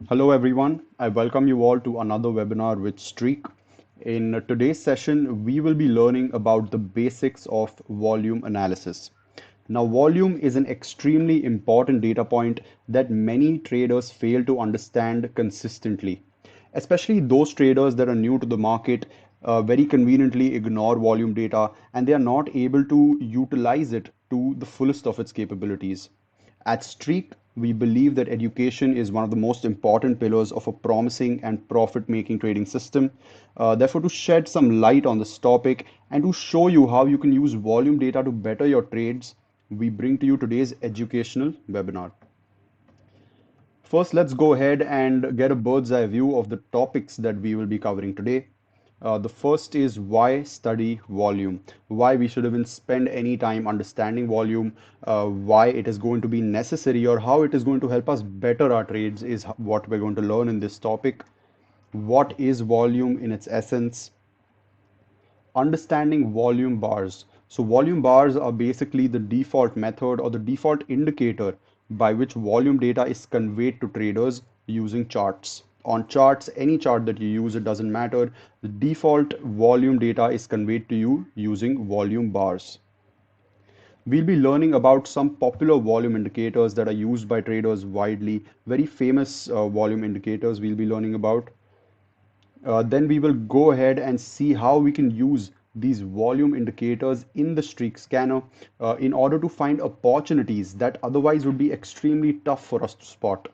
Hello, everyone. I welcome you all to another webinar with Streak. In today's session, we will be learning about the basics of volume analysis. Now, volume is an extremely important data point that many traders fail to understand consistently, especially those traders that are new to the market. Very conveniently ignore volume data and they are not able to utilize it to the fullest of its capabilities. At Streak, we believe that education is one of the most important pillars of a promising and profit making trading system. Therefore, to shed some light on this topic and to show you how you can use volume data to better your trades, we bring to you today's educational webinar. First, let's go ahead and get a bird's eye view of the topics that we will be covering today. The first is why study volume, why we should even spend any time understanding volume, why it is going to be necessary or how it is going to help us better our trades is what we're going to learn in this topic. What is volume in its essence? Understanding volume bars. So volume bars are basically the default method or the default indicator by which volume data is conveyed to traders using charts. On charts, any chart that you use, it doesn't matter. The default volume data is conveyed to you using volume bars. We'll be learning about some popular volume indicators that are used by traders widely, very famous volume indicators we'll be learning about. Then we will go ahead and see how we can use these volume indicators in the streak scanner in order to find opportunities that otherwise would be extremely tough for us to spot.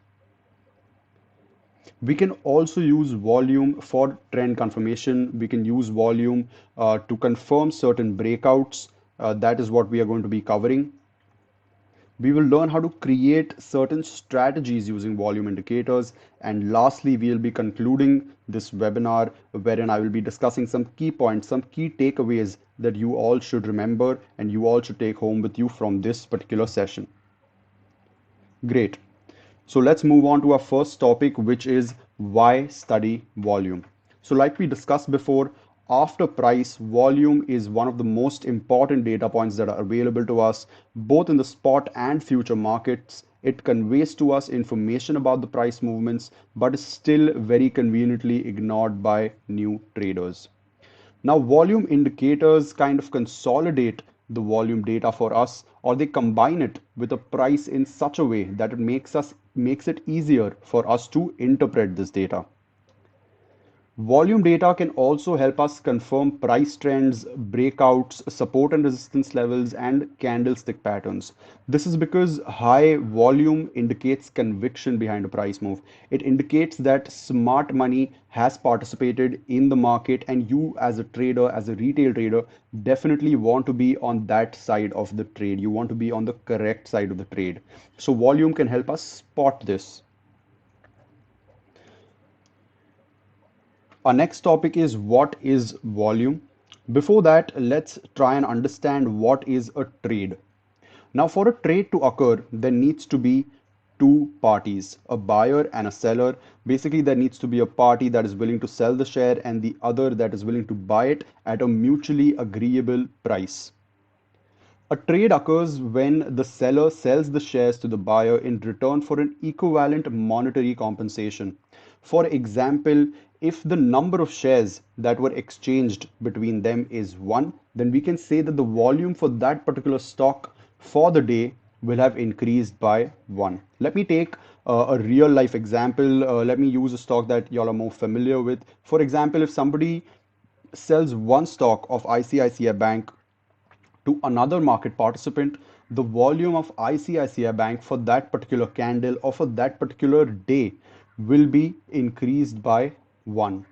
We can also use volume for trend confirmation. We can use volume to confirm certain breakouts. That is what we are going to be covering. We will learn how to create certain strategies using volume indicators. And lastly, we'll be concluding this webinar wherein I will be discussing some key points, some key takeaways that you all should remember and you all should take home with you from this particular session. Great. So let's move on to our first topic, which is why study volume. So like we discussed before, after price, volume is one of the most important data points that are available to us, both in the spot and future markets. It conveys to us information about the price movements, but is still very conveniently ignored by new traders. Now, volume indicators kind of consolidate the volume data for us, or they combine it with a price in such a way that it makes it easier for us to interpret this data. Volume data can also help us confirm price trends, breakouts, support and resistance levels, and candlestick patterns. This is because high volume indicates conviction behind a price move. It indicates that smart money has participated in the market, and you, as a trader, as a retail trader, definitely want to be on that side of the trade. You want to be on the correct side of the trade. So, volume can help us spot this. Our next topic is what is volume. Before that, let's try and understand what is a trade. Now, for a trade to occur, there needs to be two parties, a buyer and a seller. Basically, there needs to be a party that is willing to sell the share and the other that is willing to buy it at a mutually agreeable price. A trade occurs when the seller sells the shares to the buyer in return for an equivalent monetary compensation. For example, if the number of shares that were exchanged between them is 1, then we can say that the volume for that particular stock for the day will have increased by 1. Let me take a real life example. Let me use a stock that y'all are more familiar with. For example, if somebody sells one stock of ICICI Bank to another market participant, the volume of ICICI Bank for that particular candle or for that particular day will be increased by 1.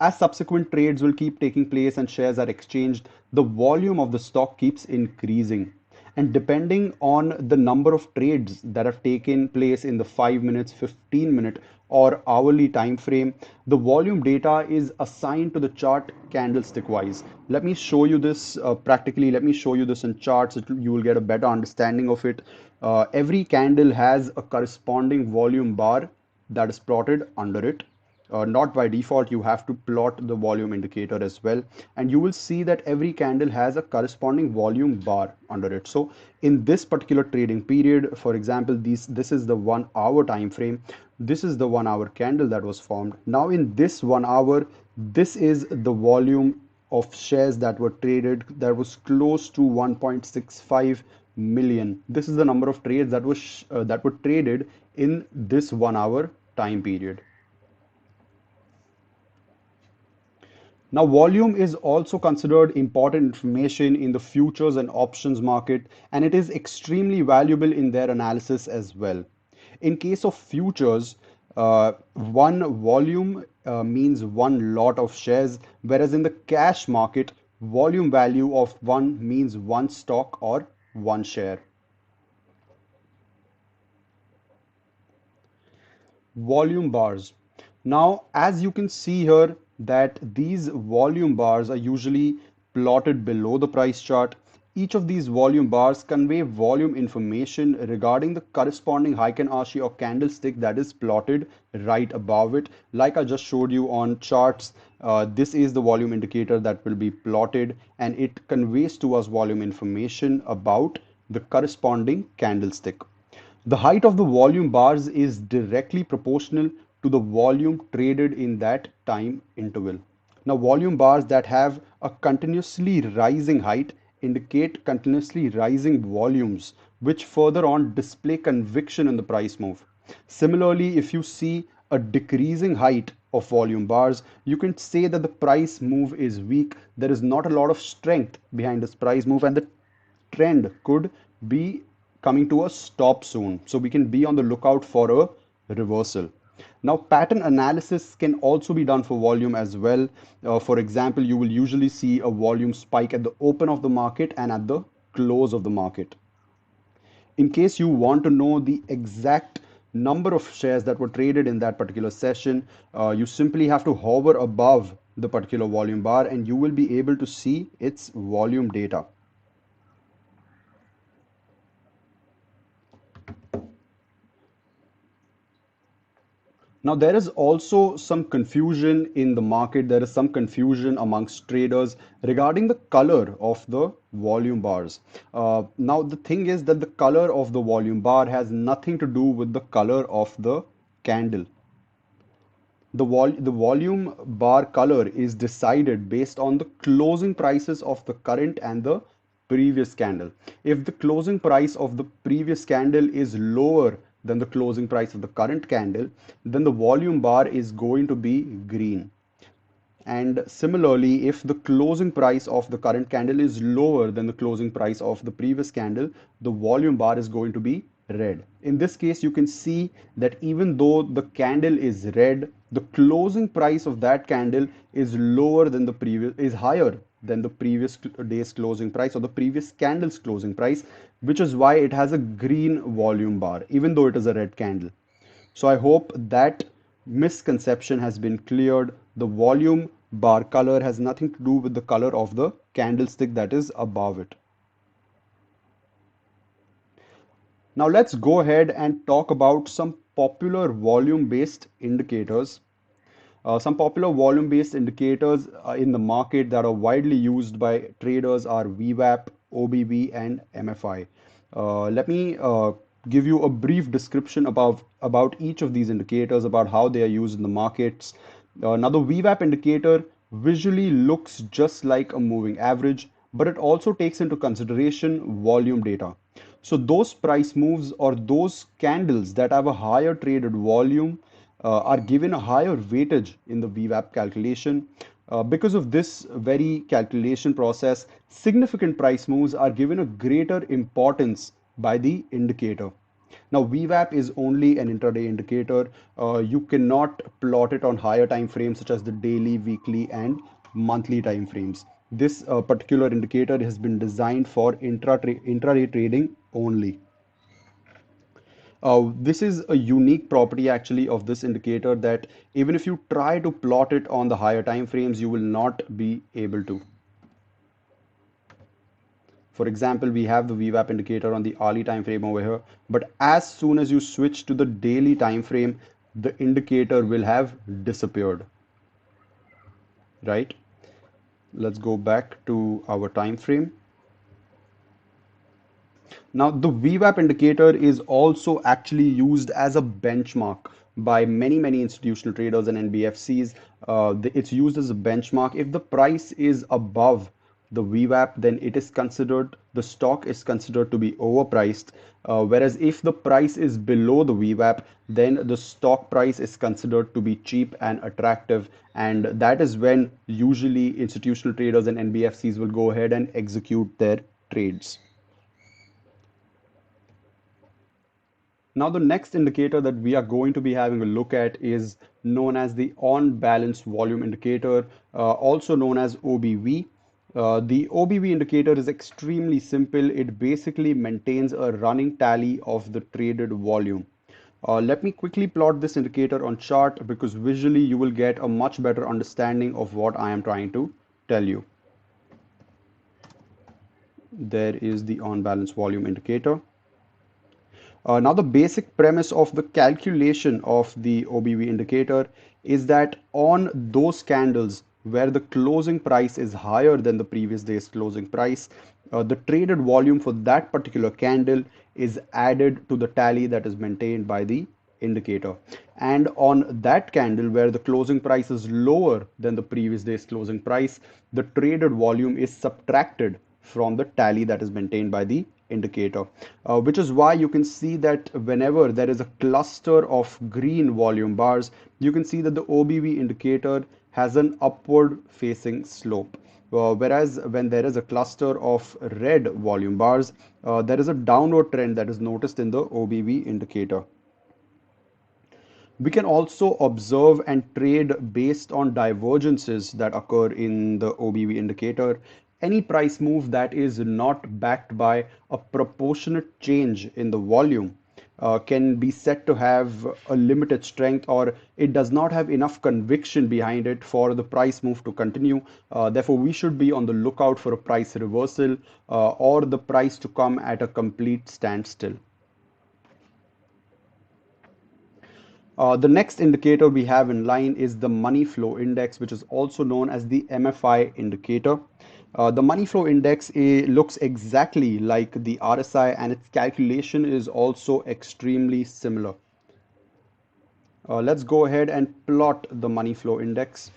As subsequent trades will keep taking place and shares are exchanged, the volume of the stock keeps increasing. And depending on the number of trades that have taken place in the 5 minutes, 15-minute, or hourly time frame, the volume data is assigned to the chart candlestick wise. Let me show you this practically. Let me show you this in charts. You will get a better understanding of it. Every candle has a corresponding volume bar that is plotted under it. Not by default, you have to plot the volume indicator as well. And you will see that every candle has a corresponding volume bar under it. So in this particular trading period, for example, this is the 1 hour time frame. This is the 1 hour candle that was formed. Now in this 1 hour, this is the volume of shares that were traded, that was close to 1.65 million. This is the number of trades that were traded in this 1 hour time period. Now, volume is also considered important information in the futures and options market, and it is extremely valuable in their analysis as well. In case of futures, one volume means one lot of shares, whereas in the cash market, volume value of one means one stock or one share. Volume bars. Now, as you can see here, that these volume bars are usually plotted below the price chart. Each of these volume bars convey volume information regarding the corresponding Heiken-Ashi or candlestick that is plotted right above it. Like I just showed you on charts, this is the volume indicator that will be plotted, and it conveys to us volume information about the corresponding candlestick. The height of the volume bars is directly proportional to the volume traded in that time interval. Now, volume bars that have a continuously rising height indicate continuously rising volumes, which further on display conviction in the price move. Similarly, if you see a decreasing height of volume bars, you can say that the price move is weak. There is not a lot of strength behind this price move, and the trend could be coming to a stop soon. So we can be on the lookout for a reversal. Now, pattern analysis can also be done for volume as well. For example, you will usually see a volume spike at the open of the market and at the close of the market. In case you want to know the exact number of shares that were traded in that particular session, you simply have to hover above the particular volume bar and you will be able to see its volume data. Now, there is also some confusion in the market. There is some confusion amongst traders regarding the color of the volume bars. Now, the thing is that the color of the volume bar has nothing to do with the color of the candle. The volume bar color is decided based on the closing prices of the current and the previous candle. If the closing price of the previous candle is lower than the closing price of the current candle, then the volume bar is going to be green. And similarly, if the closing price of the current candle is lower than the closing price of the previous candle, the volume bar is going to be red. In this case, you can see that even though the candle is red, the closing price of that candle is higher than the previous day's closing price or the previous candle's closing price, which is why it has a green volume bar, even though it is a red candle. So I hope that misconception has been cleared. The volume bar color has nothing to do with the color of the candlestick that is above it. Now let's go ahead and talk about some popular volume-based indicators. Some popular volume-based indicators in the market that are widely used by traders are VWAP, OBV, and MFI. Let me give you a brief description about each of these indicators, about how they are used in the markets. Now, the VWAP indicator visually looks just like a moving average, but it also takes into consideration volume data. So those price moves or those candles that have a higher traded volume are given a higher weightage in the VWAP calculation. Because of this very calculation process, significant price moves are given a greater importance by the indicator. Now, VWAP is only an intraday indicator. You cannot plot it on higher time frames such as the daily, weekly, and monthly time frames. This particular indicator has been designed for intraday trading only. This is a unique property actually of this indicator, that even if you try to plot it on the higher time frames, you will not be able to. For example, we have the VWAP indicator on the hourly time frame over here, but as soon as you switch to the daily time frame, the indicator will have disappeared, right? Let's go back to our time frame. Now, the VWAP indicator is also actually used as a benchmark by many institutional traders and NBFCs. It's used as a benchmark. If the price is above the VWAP, then it is considered, the stock is considered to be overpriced. Whereas if the price is below the VWAP, then the stock price is considered to be cheap and attractive. And that is when usually institutional traders and NBFCs will go ahead and execute their trades. Now, the next indicator that we are going to be having a look at is known as the on-balance volume indicator, also known as OBV. The OBV indicator is extremely simple. It basically maintains a running tally of the traded volume. Let me quickly plot this indicator on chart because visually you will get a much better understanding of what I am trying to tell you. There is the on-balance volume indicator. Now, the basic premise of the calculation of the OBV indicator is that on those candles where the closing price is higher than the previous day's closing price, the traded volume for that particular candle is added to the tally that is maintained by the indicator. And on that candle where the closing price is lower than the previous day's closing price, the traded volume is subtracted from the tally that is maintained by the indicator, which is why you can see that whenever there is a cluster of green volume bars, you can see that the OBV indicator has an upward facing slope. Whereas when there is a cluster of red volume bars, there is a downward trend that is noticed in the OBV indicator. We can also observe and trade based on divergences that occur in the OBV indicator. Any price move that is not backed by a proportionate change in the volume can be said to have a limited strength, or it does not have enough conviction behind it for the price move to continue. Therefore, we should be on the lookout for a price reversal or the price to come at a complete standstill. The next indicator we have in line is the money flow index, which is also known as the MFI indicator. The money flow index looks exactly like the RSI, and its calculation is also extremely similar. Let's go ahead and plot the money flow index.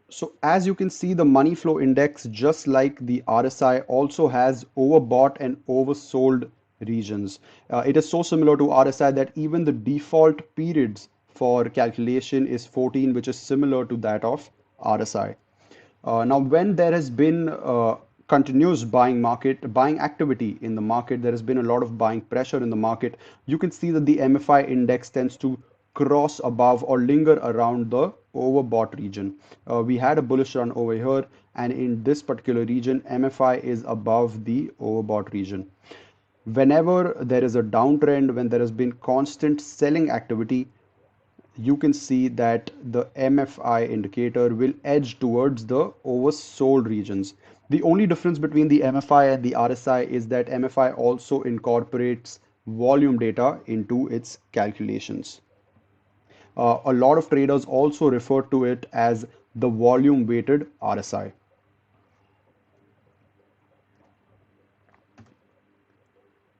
So as you can see, the money flow index, just like the RSI, also has overbought and oversold regions. It is so similar to RSI that even the default periods for calculation is 14, which is similar to that of RSI. Now, when there has been continuous buying activity in the market, there has been a lot of buying pressure in the market. You can see that the MFI index tends to cross above or linger around the overbought region. We had a bullish run over here, and in this particular region, MFI is above the overbought region. Whenever there is a downtrend, when there has been constant selling activity, you can see that the MFI indicator will edge towards the oversold regions. The only difference between the MFI and the RSI is that MFI also incorporates volume data into its calculations. A lot of traders also refer to it as the volume weighted RSI.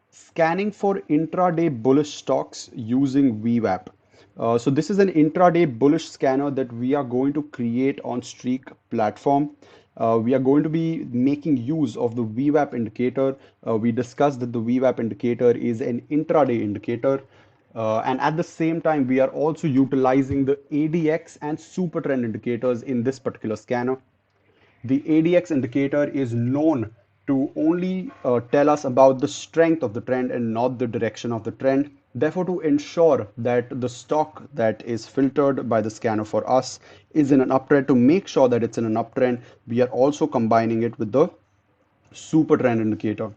Scanning for intraday bullish stocks using VWAP. So this is an intraday bullish scanner that we are going to create on Streak platform. We are going to be making use of the VWAP indicator. We discussed that the VWAP indicator is an intraday indicator. And at the same time, we are also utilizing the ADX and super trend indicators in this particular scanner. The ADX indicator is known to only tell us about the strength of the trend and not the direction of the trend. Therefore, to ensure that the stock that is filtered by the scanner for us is in an uptrend, to make sure that it's in an uptrend, we are also combining it with the super trend indicator.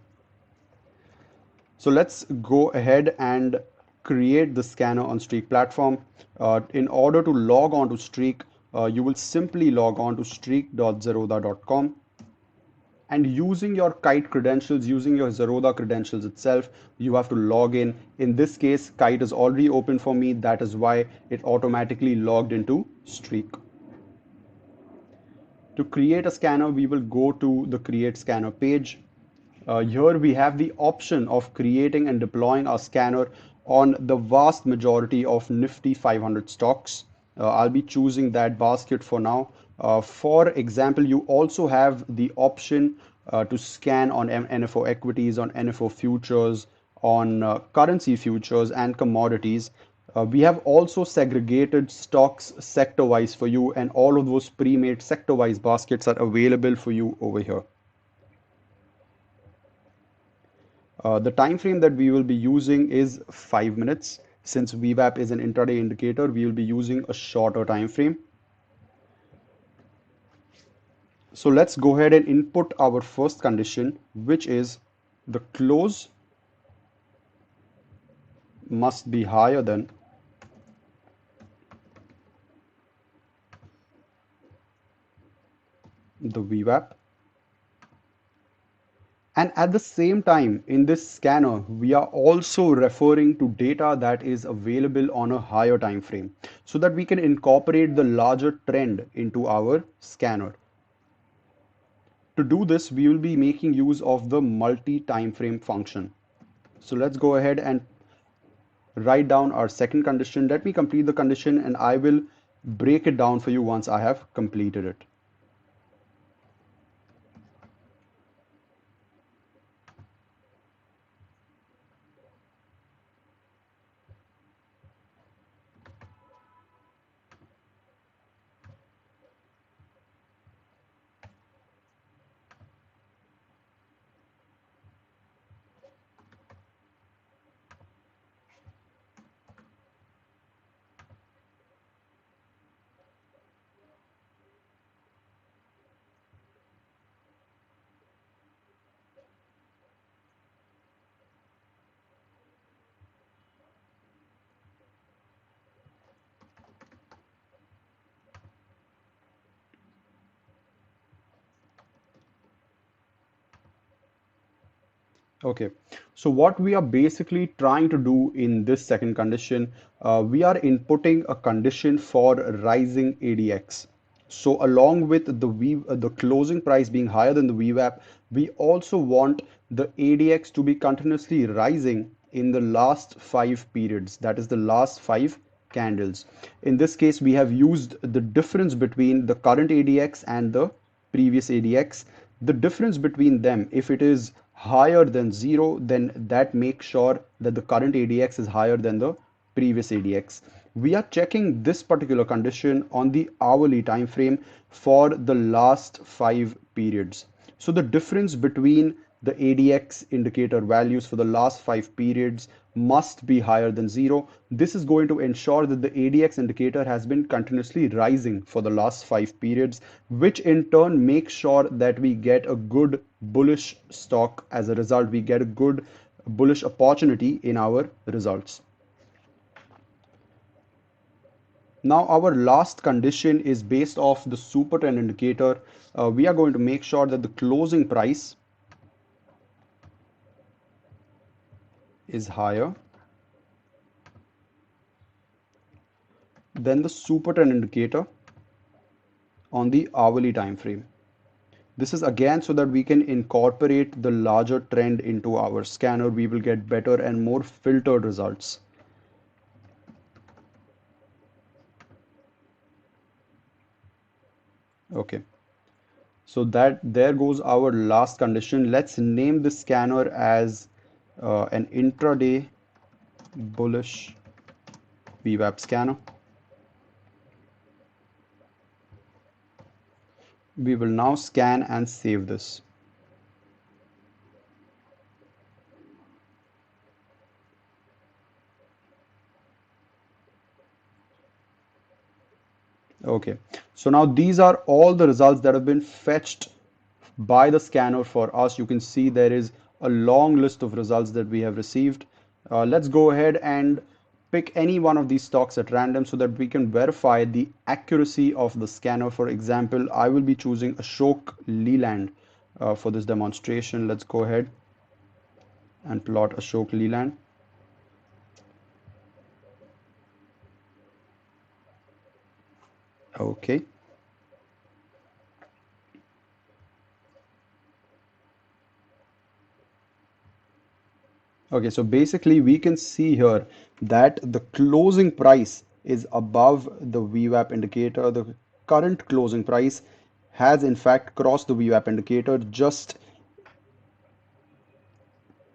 So let's go ahead and create the scanner on Streak platform. In order to log on to Streak, you will simply log on to streak.zerodha.com. And using your Kite credentials, using your Zerodha credentials itself, you have to log in. In this case, Kite is already open for me. That is why it automatically logged into Streak. To create a scanner, we will go to the Create Scanner page. Here we have the option of creating and deploying our scanner on the vast majority of Nifty 500 stocks. I'll be choosing that basket for now. For example, you also have the option to scan on NFO equities, on NFO futures, on currency futures and commodities. We have also segregated stocks sector-wise for you, and all of those pre-made sector-wise baskets are available for you over here. The time frame that we will be using is 5 minutes. Since VWAP is an intraday indicator, we will be using a shorter time frame. So let's go ahead and input our first condition, which is the close must be higher than the VWAP. And at the same time, in this scanner, we are also referring to data that is available on a higher time frame so that we can incorporate the larger trend into our scanner. To do this, we will be making use of the multi-time frame function. So let's go ahead and write down our second condition. Let me complete the condition and I will break it down for you once I have completed it. Okay, so what we are basically trying to do in this second condition, we are inputting a condition for rising ADX. So along with the closing price being higher than the VWAP, we also want the ADX to be continuously rising in the last 5 periods. That is the last 5 candles. In this case, we have used the difference between the current ADX and the previous ADX. The difference between them, if it is higher than 0, then that makes sure that the current ADX is higher than the previous ADX. We are checking this particular condition on the hourly time frame for the last 5 periods. So the difference between the ADX indicator values for the last 5 periods must be higher than 0. This is going to ensure that the ADX indicator has been continuously rising for the last 5 periods, which in turn makes sure that we get a good bullish stock. As a result, we get a good bullish opportunity in our results. Now our last condition is based off the super trend indicator. We are going to make sure that the closing price is higher than the super trend indicator on the hourly time frame. This is again so that we can incorporate the larger trend into our scanner. We will get better and more filtered results. Okay, so that there goes our last condition. Let's name the scanner as an intraday bullish VWAP scanner. We will now scan and save this. Okay, so now these are all the results that have been fetched by the scanner for us. You can see there is a long list of results that we have received. Let's go ahead and pick any one of these stocks at random so that we can verify the accuracy of the scanner. For example, I will be choosing Ashok Leland. For this demonstration, let's go ahead and plot Ashok Leland. Okay. Okay, so basically we can see here that the closing price is above the VWAP indicator. The current closing price has in fact crossed the VWAP indicator. Just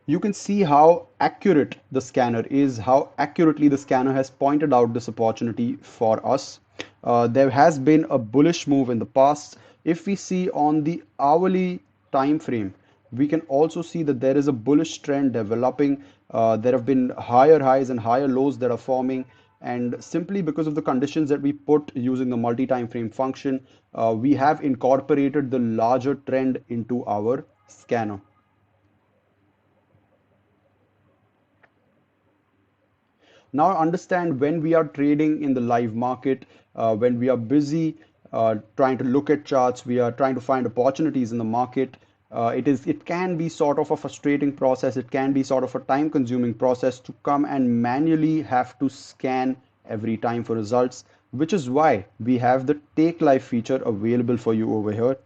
you can see how accurate the scanner is, how accurately the scanner has pointed out this opportunity for us. There has been a bullish move in the past. If we see on the hourly time frame, we can also see that there is a bullish trend developing. There have been higher highs and higher lows that are forming, and simply because of the conditions that we put using the multi-time frame function, we have incorporated the larger trend into our scanner. Now understand, when we are trading in the live market, when we are busy trying to look at charts, we are trying to find opportunities in the market. It can be sort of a frustrating process. It can be sort of a time consuming process to come and manually have to scan every time for results, which is why we have the take live feature available for you over here.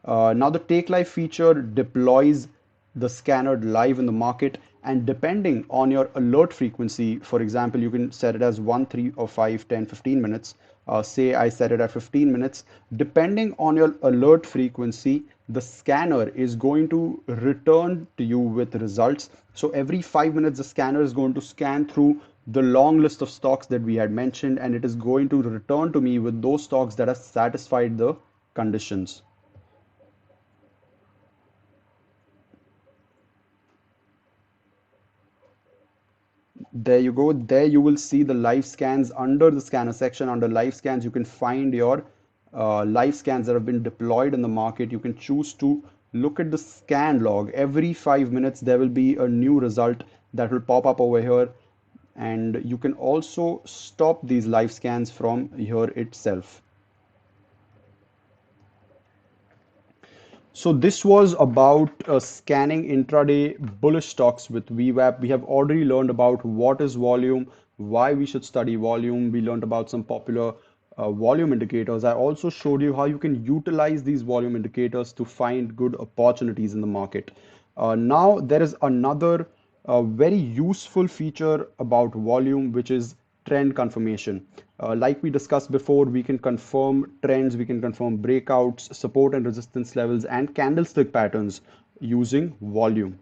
Now the take live feature deploys the scanner live in the market, and depending on your alert frequency, for example, you can set it as 1, 3, or 5, 10, 15 minutes. Say I set it at 15 minutes. Depending on your alert frequency, the scanner is going to return to you with results. So every 5 minutes the scanner is going to scan through the long list of stocks that we had mentioned, and it is going to return to me with those stocks that have satisfied the conditions. There you go. There you will see the live scans. Under the scanner section, under live scans, you can find your live scans that have been deployed in the market. You can choose to look at the scan log. Every 5 minutes, there will be a new result that will pop up over here. And you can also stop these live scans from here itself. So this was about scanning intraday bullish stocks with VWAP. We have already learned about what is volume, why we should study volume. We learned about some popular volume indicators. I also showed you how you can utilize these volume indicators to find good opportunities in the market. Now there is another very useful feature about volume, which is trend confirmation. Like we discussed before, we can confirm trends, we can confirm breakouts, support and resistance levels, and candlestick patterns using volume.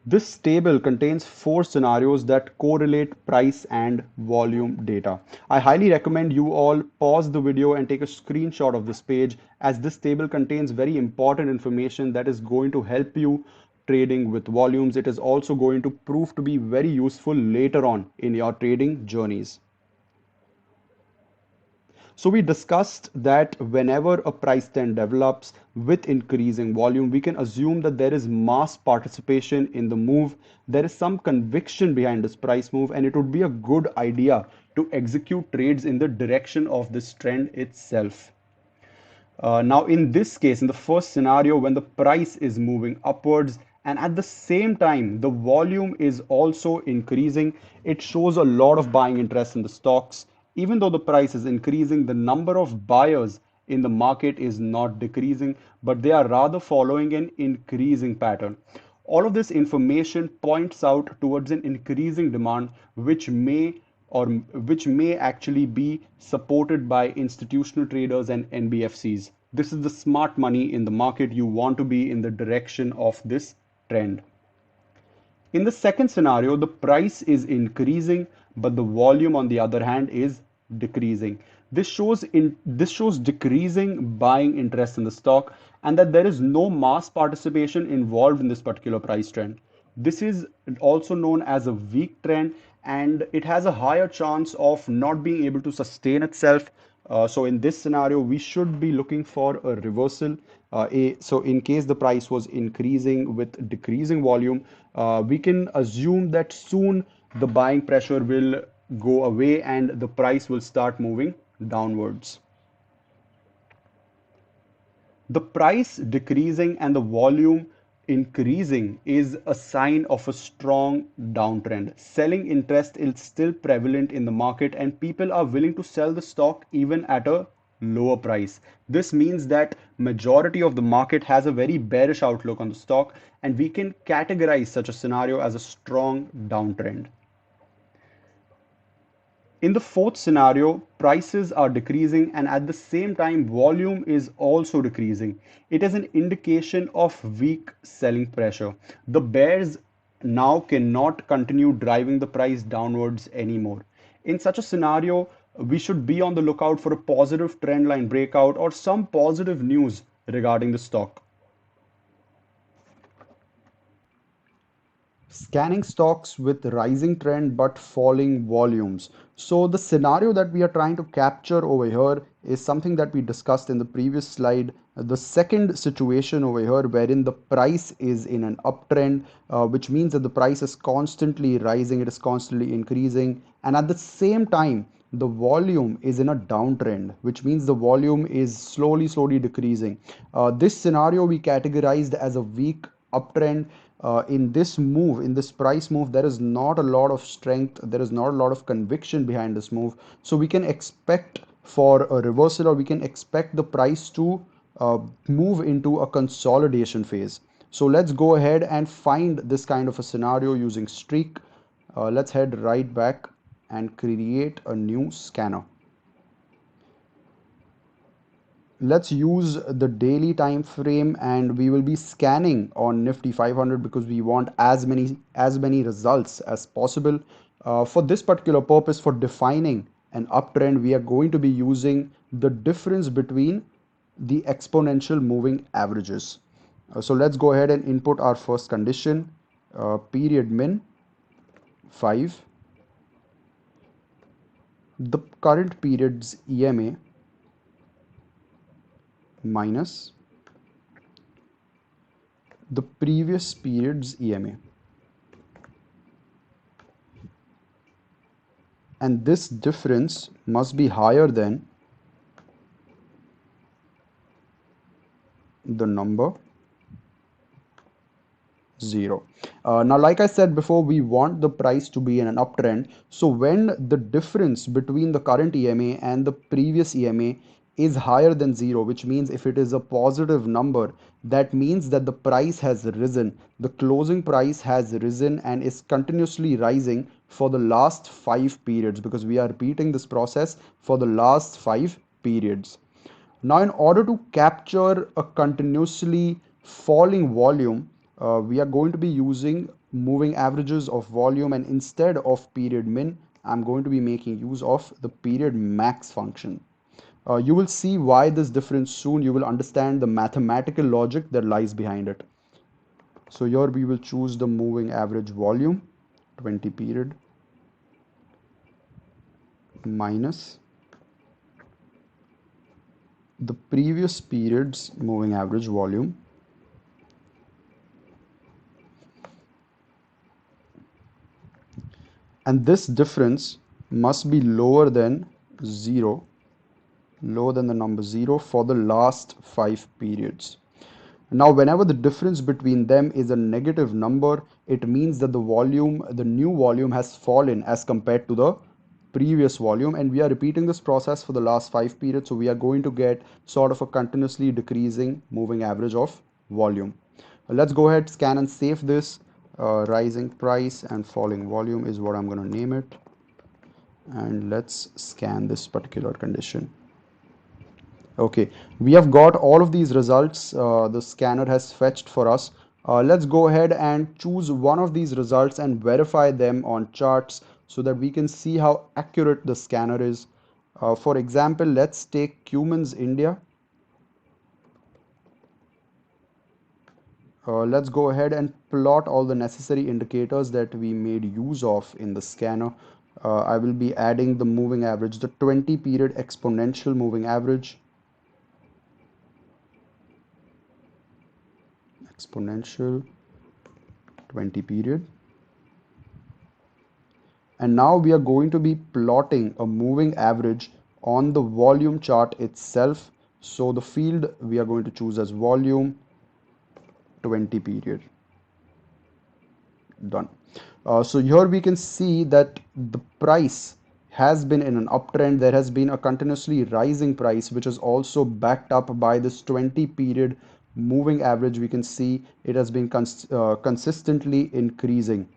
This table contains 4 scenarios that correlate price and volume data. I highly recommend you all pause the video and take a screenshot of this page, as this table contains very important information that is going to help you trading with volumes. It is also going to prove to be very useful later on in your trading journeys. So we discussed that whenever a price trend develops with increasing volume, we can assume that there is mass participation in the move. There is some conviction behind this price move, and it would be a good idea to execute trades in the direction of this trend itself. Now, in this case, in the first scenario, when the price is moving upwards and at the same time the volume is also increasing, it shows a lot of buying interest in the stocks. Even though the price is increasing, the number of buyers in the market is not decreasing, but they are rather following an increasing pattern. All of this information points out towards an increasing demand, which may actually be supported by institutional traders and NBFCs. This is the smart money in the market. You want to be in the direction of this trend. In the second scenario, the price is increasing, but the volume, on the other hand, is decreasing. This shows decreasing buying interest in the stock, and that there is no mass participation involved in this particular price trend. This is also known as a weak trend, and it has a higher chance of not being able to sustain itself. So in this scenario, we should be looking for a reversal. So in case the price was increasing with decreasing volume, we can assume that soon the buying pressure will go away and the price will start moving downwards. The price decreasing and the volume increasing is a sign of a strong downtrend. Selling interest is still prevalent in the market and people are willing to sell the stock even at a lower price. This means that majority of the market has a very bearish outlook on the stock and we can categorize such a scenario as a strong downtrend. In the fourth scenario, prices are decreasing and at the same time volume is also decreasing. It is an indication of weak selling pressure. The bears now cannot continue driving the price downwards anymore. In such a scenario, we should be on the lookout for a positive trend line breakout or some positive news regarding the stock. Scanning stocks with rising trend but falling volumes. So the scenario that we are trying to capture over here is something that we discussed in the previous slide. The second situation over here wherein the price is in an uptrend, which means that the price is constantly rising, it is constantly increasing, and at the same time the volume is in a downtrend, which means the volume is slowly decreasing. This scenario we categorized as a weak uptrend. In this move, in this price move, there is not a lot of strength, there is not a lot of conviction behind this move. So we can expect for a reversal or we can expect the price to move into a consolidation phase. So let's go ahead and find this kind of a scenario using streak. Let's head right back and create a new scanner. Let's use the daily time frame and we will be scanning on Nifty 500 because we want as many results as possible. For this particular purpose, for defining an uptrend, we are going to be using the difference between the exponential moving averages. So let's go ahead and input our first condition, period min 5, the current period's EMA minus the previous period's EMA, and this difference must be higher than the number 0. Now, like I said before, we want the price to be in an uptrend. So when the difference between the current EMA and the previous EMA is higher than 0, which means if it is a positive number, that means that the price has risen. The closing price has risen and is continuously rising for the last 5 periods, because we are repeating this process for the last 5 periods. Now, in order to capture a continuously falling volume, we are going to be using moving averages of volume, and instead of period min, I'm going to be making use of the period max function. You will see why this difference soon. You will understand the mathematical logic that lies behind it. So here we will choose the moving average volume, 20 period, minus the previous period's moving average volume, and this difference must be lower than 0, lower than the number 0 for the last 5 periods. Now, whenever the difference between them is a negative number, it means that the volume, the new volume, has fallen as compared to the previous volume, and we are repeating this process for the last 5 periods. So we are going to get sort of a continuously decreasing moving average of volume. Let's go ahead, scan and save this. Rising price and falling volume is what I'm going to name it, and let's scan this particular condition. Okay, we have got all of these results. The scanner has fetched for us. Let's go ahead and choose one of these results and verify them on charts so that we can see how accurate the scanner is. For example, let's take Cummins India. Let's go ahead and plot all the necessary indicators that we made use of in the scanner. I will be adding the moving average, the 20 period exponential moving average, exponential 20 period, and now we are going to be plotting a moving average on the volume chart itself So the field we are going to choose as volume 20 period. Done. So here we can see that the price has been in an uptrend. There has been a continuously rising price, which is also backed up by this 20 period moving average. We can see it has been consistently increasing.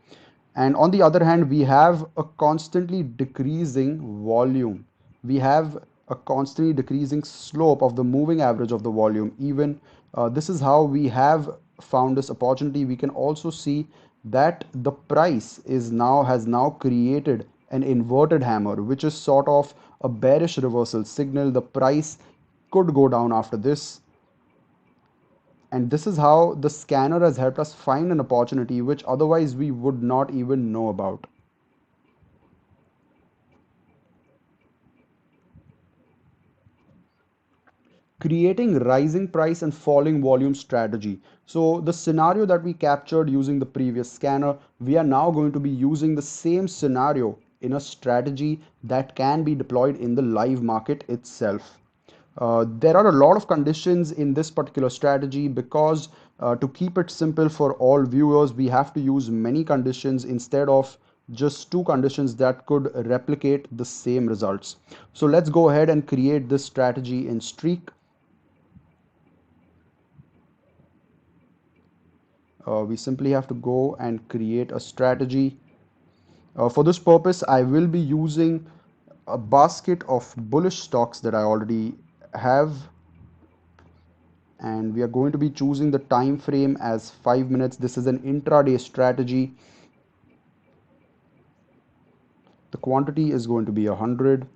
And on the other hand, we have a constantly decreasing volume. We have a constantly decreasing slope of the moving average of the volume. Even this is how we have found this opportunity. We can also see that the price is now has now created an inverted hammer, which is sort of a bearish reversal signal. The price could go down after this, and this is how the scanner has helped us find an opportunity which otherwise we would not even know about. Creating rising price and falling volume strategy. So the scenario that we captured using the previous scanner, we are now going to be using the same scenario in a strategy that can be deployed in the live market itself. There are a lot of conditions in this particular strategy because to keep it simple for all viewers, we have to use many conditions instead of just two conditions that could replicate the same results. So let's go ahead and create this strategy in Streak. We simply have to go and create a strategy. For this purpose, I will be using a basket of bullish stocks that I already have, and we are going to be choosing the time frame as 5 minutes. This is an intraday strategy. The quantity is going to be 100.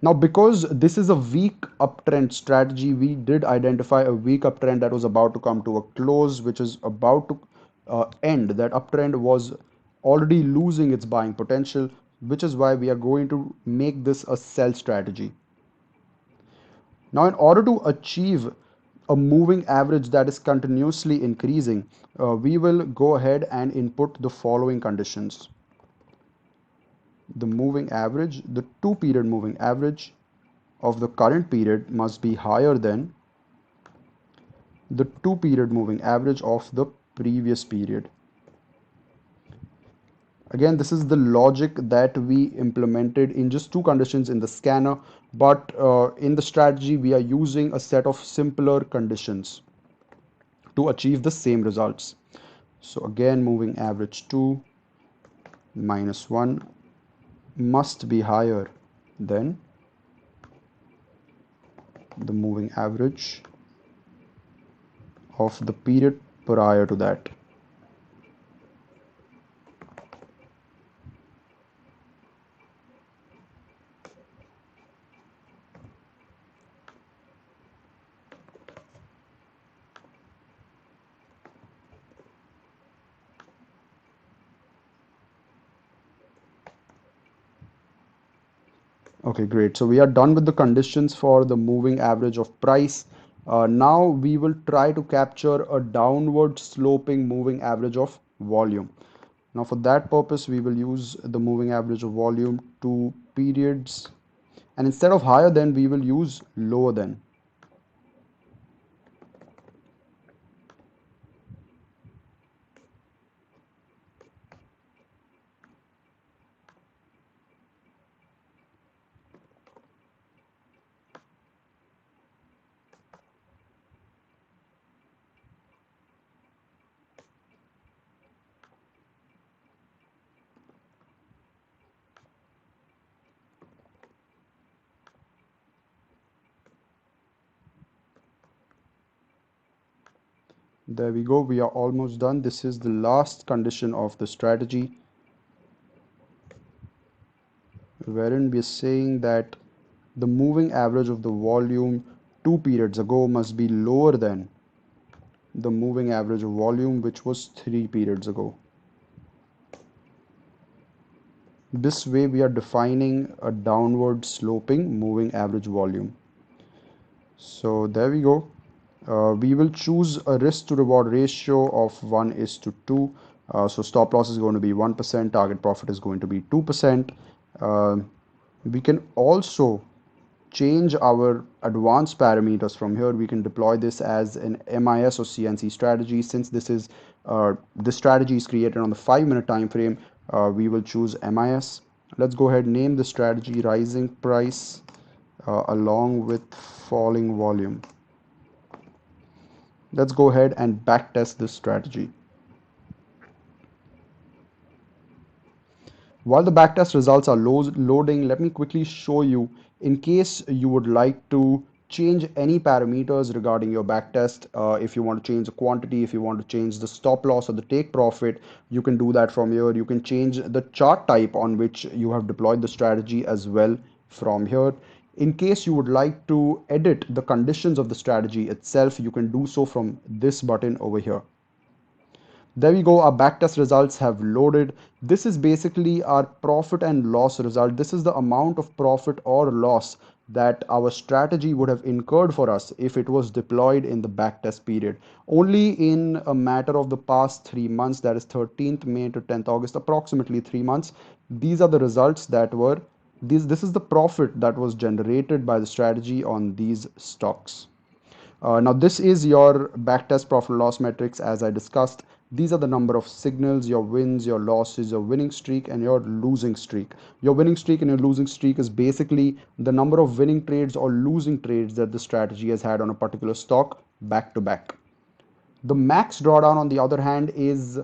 Now, because this is a weak uptrend strategy, we did identify a weak uptrend that was about to come to a close, which is about to end. That uptrend was already losing its buying potential, which is why we are going to make this a sell strategy. Now, in order to achieve a moving average that is continuously increasing, we will go ahead and input the following conditions. The moving average, the 2 period moving average of the current period must be higher than the 2 period moving average of the previous period. Again, this is the logic that we implemented in just two conditions in the scanner, but in the strategy we are using a set of simpler conditions to achieve the same results. So again, moving average 2 minus 1 must be higher than the moving average of the period prior to that. Okay, great. So we are done with the conditions for the moving average of price. Now we will try to capture a downward sloping moving average of volume. Now for that purpose, we will use the moving average of volume 2 periods. And instead of higher than, we will use lower than. There we go. We are almost done. This is the last condition of the strategy, wherein we are saying that the moving average of the volume 2 periods ago must be lower than the moving average of volume which was 3 periods ago. This way we are defining a downward sloping moving average volume. So there we go. We will choose a risk to reward ratio of 1:2. So stop loss is going to be 1%, target profit is going to be 2%. Uh, we can also change our advanced parameters from here. We can deploy this as an MIS or CNC strategy. Since this strategy is created on the 5 minute time frame, we will choose MIS. Let's go ahead and name the strategy rising price along with falling volume. Let's go ahead and backtest this strategy. While the backtest results are loading, let me quickly show you, in case you would like to change any parameters regarding your backtest. If you want to change the quantity, if you want to change the stop loss or the take profit, you can do that from here. You can change the chart type on which you have deployed the strategy as well from here. In case you would like to edit the conditions of the strategy itself, you can do so from this button over here. There we go, our backtest results have loaded. This is basically our profit and loss result. This is the amount of profit or loss that our strategy would have incurred for us if it was deployed in the backtest period. Only in a matter of the past 3 months, that is 13th May to 10th August, approximately 3 months, these are the results that were, this is the profit that was generated by the strategy on these stocks. Now this is your backtest profit loss metrics as I discussed. These are the number of signals, your wins, your losses, your winning streak, and your losing streak. Your winning streak and your losing streak is basically the number of winning trades or losing trades that the strategy has had on a particular stock back to back. The max drawdown, on the other hand, is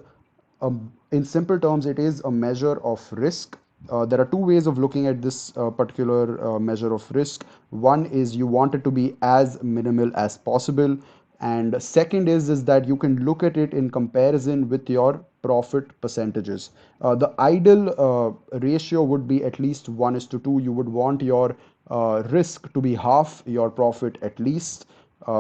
in simple terms, it is a measure of risk. There are two ways of looking at this particular measure of risk. One is you want it to be as minimal as possible, and second is that you can look at it in comparison with your profit percentages. The ideal ratio would be at least 1:2. You would want your risk to be half your profit at least.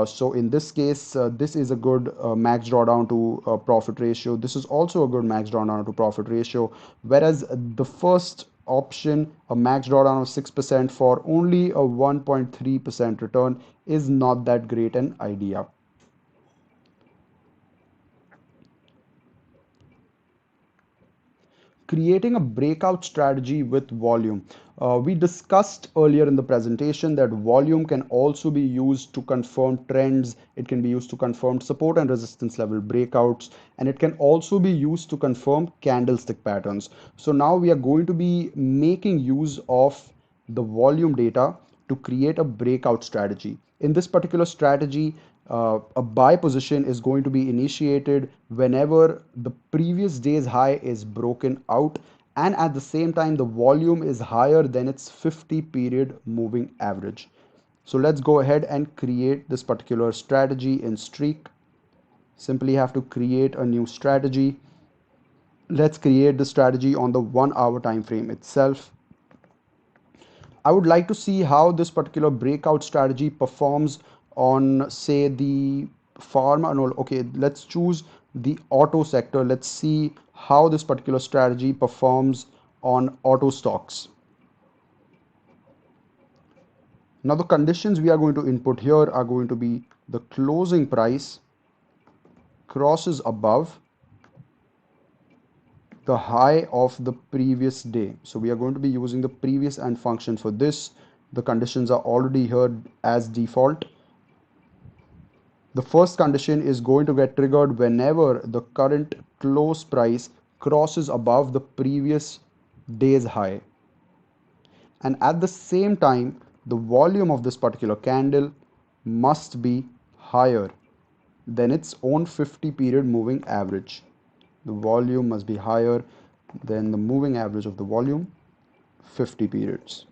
So in this case, this is a good max drawdown to profit ratio. This is also a good max drawdown to profit ratio. Whereas the first option, a max drawdown of 6% for only a 1.3% return, is not that great an idea. Creating a breakout strategy with volume. We discussed earlier in the presentation that volume can also be used to confirm trends, it can be used to confirm support and resistance level breakouts, and it can also be used to confirm candlestick patterns. So now we are going to be making use of the volume data to create a breakout strategy. In this particular strategy, a buy position is going to be initiated whenever the previous day's high is broken out, and at the same time the volume is higher than its 50 period moving average. So let's go ahead and create this particular strategy in Streak. Simply have to create a new strategy. Let's create the strategy on the 1 hour time frame itself. I would like to see how this particular breakout strategy performs on, say, the pharma. No, okay, let's choose the auto sector. Let's see how this particular strategy performs on auto stocks. Now, the conditions we are going to input here are going to be the closing price crosses above the high of the previous day. So we are going to be using the previous and function for this. The conditions are already here as default. The first condition is going to get triggered whenever the current close price crosses above the previous day's high. And at the same time, the volume of this particular candle must be higher than its own 50 period moving average. The volume must be higher than the moving average of the volume, 50 periods.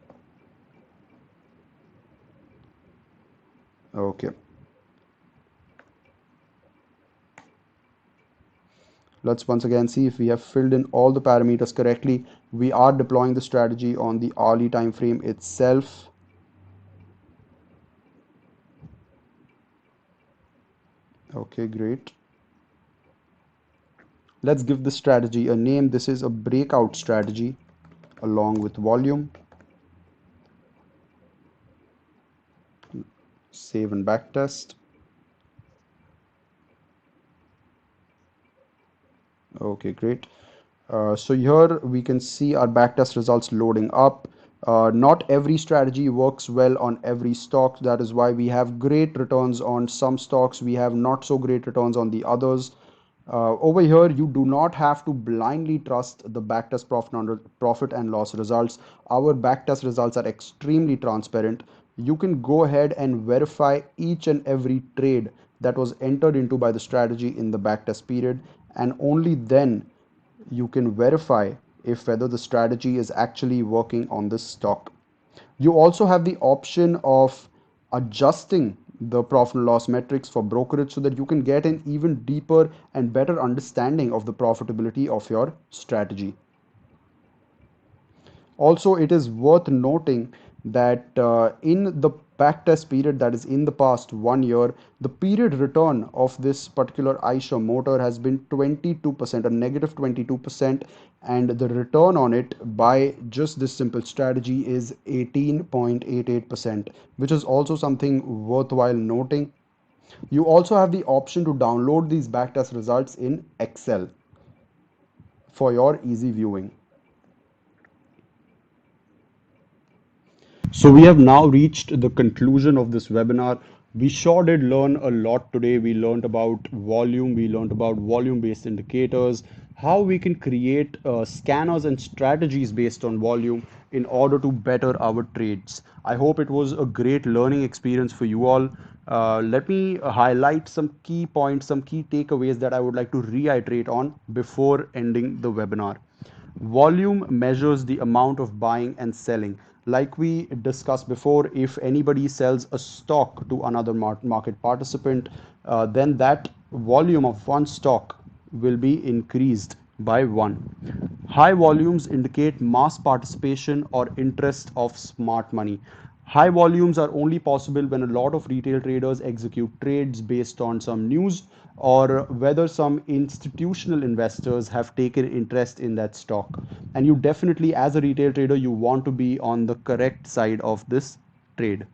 Okay. Let's once again see if we have filled in all the parameters correctly. We are deploying the strategy on the hourly time frame itself. Okay, great. Let's give this strategy a name. This is a breakout strategy along with volume. Save and backtest. Okay, great. So here we can see our backtest results loading up. Not every strategy works well on every stock. That is why we have great returns on some stocks, we have not so great returns on the others. Over here, you do not have to blindly trust the backtest profit and loss results. Our backtest results are extremely transparent. You can go ahead and verify each and every trade that was entered into by the strategy in the backtest period, and only then you can verify if whether the strategy is actually working on this stock. You also have the option of adjusting the profit and loss metrics for brokerage so that you can get an even deeper and better understanding of the profitability of your strategy. Also, it is worth noting that in the backtest period, that is in the past 1 year, the period return of this particular Aisha motor has been 22%, a negative 22%, and the return on it by just this simple strategy is 18.88%, which is also something worthwhile noting. You also have the option to download these backtest results in Excel for your easy viewing. So we have now reached the conclusion of this webinar. We sure did learn a lot today. We learned about volume, we learned about volume-based indicators, how we can create scanners and strategies based on volume in order to better our trades. I hope it was a great learning experience for you all. Let me highlight some key points, some key takeaways that I would like to reiterate on before ending the webinar. Volume measures the amount of buying and selling. Like we discussed before, if anybody sells a stock to another market participant, then that volume of one stock will be increased by one. High volumes indicate mass participation or interest of smart money. High volumes are only possible when a lot of retail traders execute trades based on some news, or whether some institutional investors have taken interest in that stock. And you definitely, as a retail trader, you want to be on the correct side of this trade.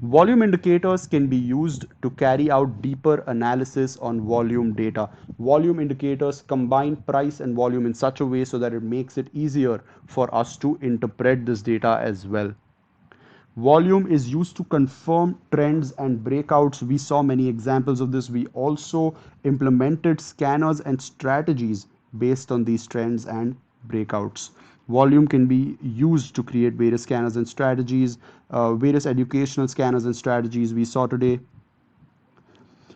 Volume indicators can be used to carry out deeper analysis on volume data. Volume indicators combine price and volume in such a way so that it makes it easier for us to interpret this data as well. Volume is used to confirm trends and breakouts. We saw many examples of this. We also implemented scanners and strategies based on these trends and breakouts. Volume can be used to create various scanners and strategies, various educational scanners and strategies we saw today.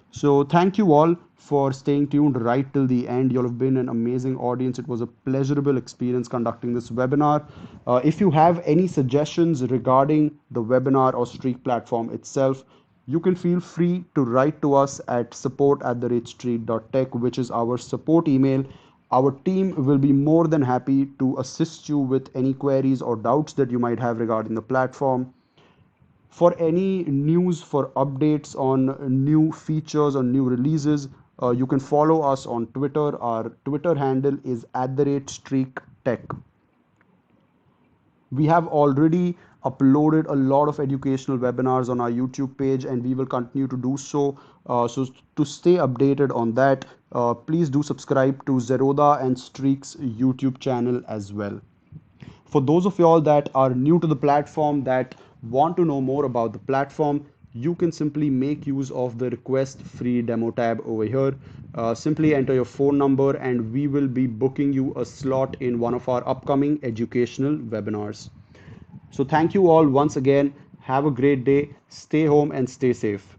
So thank you all for staying tuned right till the end. You all have been an amazing audience. It was a pleasurable experience conducting this webinar. If you have any suggestions regarding the webinar or Streak platform itself, you can feel free to write to us at support@streak.tech, which is our support email. Our team will be more than happy to assist you with any queries or doubts that you might have regarding the platform. For any news, for updates on new features or new releases, you can follow us on Twitter. Our Twitter handle is @streaktech. We have already uploaded a lot of educational webinars on our YouTube page, and we will continue to do so. So to stay updated on that, please do subscribe to Zeroda and Streak's YouTube channel as well. For those of y'all that are new to the platform, that want to know more about the platform, you can simply make use of the request free demo tab over here. Simply enter your phone number and we will be booking you a slot in one of our upcoming educational webinars. So thank you all once again. Have a great day. Stay home and stay safe.